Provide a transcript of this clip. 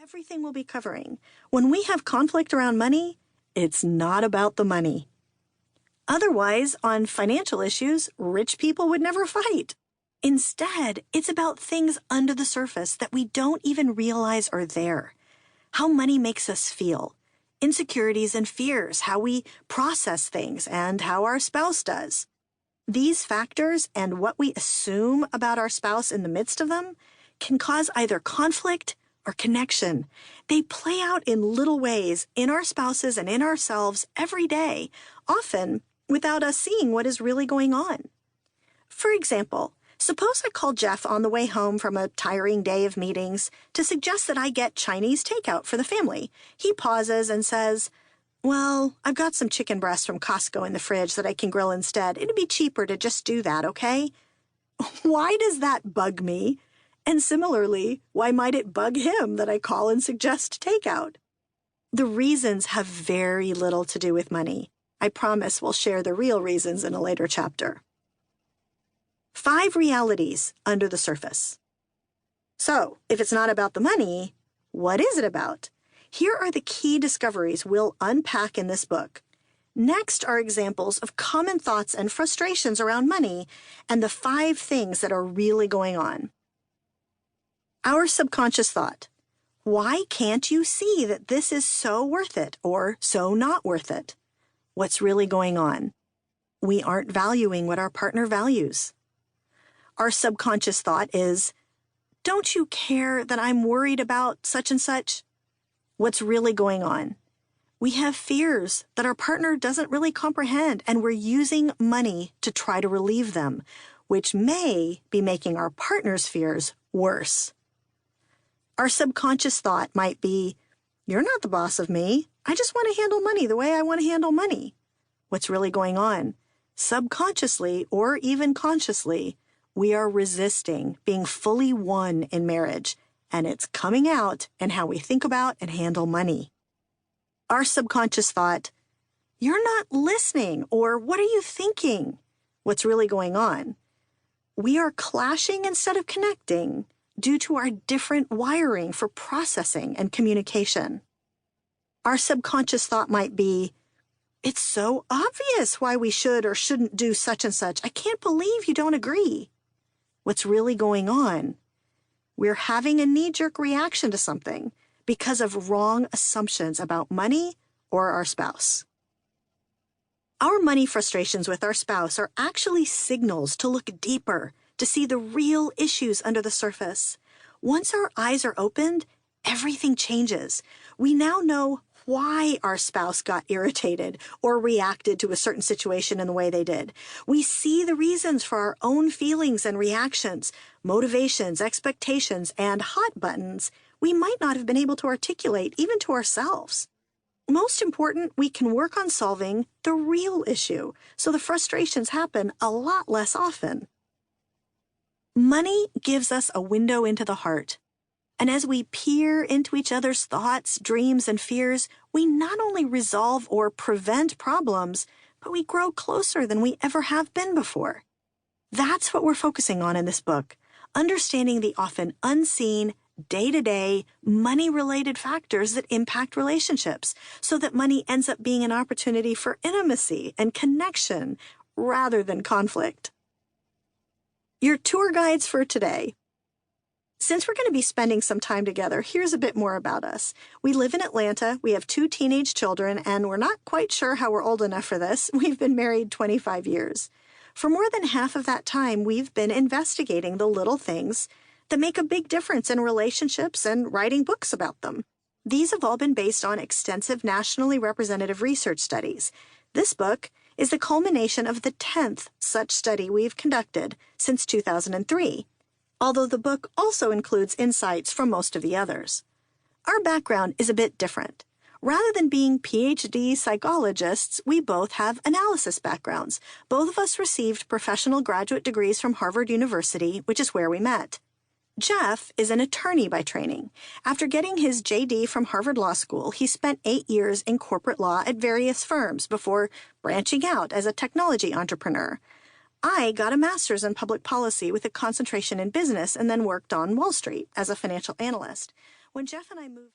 everything we'll be covering. When we have conflict around money, it's not about the money. Otherwise, on financial issues, rich people would never fight. Instead, it's about things under the surface that we don't even realize are there. How money makes us feel, insecurities and fears, how we process things, and how our spouse does. These factors and what we assume about our spouse in the midst of them can cause either conflict or connection. They play out in little ways in our spouses and in ourselves every day, often without us seeing what is really going on. For example, suppose I call Jeff on the way home from a tiring day of meetings to suggest that I get Chinese takeout for the family. He pauses and says, "Well, I've got some chicken breasts from Costco in the fridge that I can grill instead. It'd be cheaper to just do that, okay?" Why does that bug me? And similarly, why might it bug him that I call and suggest takeout? The reasons have very little to do with money. I promise we'll share the real reasons in a later chapter. 5 realities under the surface. So, if it's not about the money, what is it about? Here are the key discoveries we'll unpack in this book. Next are examples of common thoughts and frustrations around money and the 5 things that are really going on. Our subconscious thought. Why can't you see that this is so worth it or so not worth it? What's really going on? We aren't valuing what our partner values. Our subconscious thought is, don't you care that I'm worried about such and such? What's really going on? We have fears that our partner doesn't really comprehend, and we're using money to try to relieve them, which may be making our partner's fears worse. Our subconscious thought might be, you're not the boss of me. I just want to handle money the way I want to handle money. What's really going on? Subconsciously or even consciously, we are resisting being fully one in marriage, and it's coming out in how we think about and handle money. Our subconscious thought, you're not listening, or what are you thinking? What's really going on? We are clashing instead of connecting due to our different wiring for processing and communication. Our subconscious thought might be, it's so obvious why we should or shouldn't do such and such. I can't believe you don't agree. What's really going on? We're having a knee-jerk reaction to something because of wrong assumptions about money or our spouse. Our money frustrations with our spouse are actually signals to look deeper, to see the real issues under the surface. Once our eyes are opened, everything changes. We now know why our spouse got irritated or reacted to a certain situation in the way they did. We see the reasons for our own feelings and reactions, motivations, expectations, and hot buttons we might not have been able to articulate even to ourselves. Most important, we can work on solving the real issue so the frustrations happen a lot less often. Money gives us a window into the heart. And as we peer into each other's thoughts, dreams, and fears, we not only resolve or prevent problems, but we grow closer than we ever have been before. That's what we're focusing on in this book, understanding the often unseen, day-to-day, money-related factors that impact relationships, so that money ends up being an opportunity for intimacy and connection rather than conflict. Your tour guides for today. Since we're going to be spending some time together, here's a bit more about us. We live in Atlanta, we have 2 teenage children, and we're not quite sure how we're old enough for this. We've been married 25 years. For more than half of that time, we've been investigating the little things that make a big difference in relationships and writing books about them. These have all been based on extensive nationally representative research studies. This book is the culmination of the 10th such study we've conducted since 2003. Although the book also includes insights from most of the others. Our background is a bit different. Rather than being PhD psychologists, we both have analysis backgrounds. Both of us received professional graduate degrees from Harvard University, which is where we met. Jeff is an attorney by training. After getting his JD from Harvard Law School, he spent 8 years in corporate law at various firms before branching out as a technology entrepreneur. I got a master's in public policy with a concentration in business and then worked on Wall Street as a financial analyst. When Jeff and I moved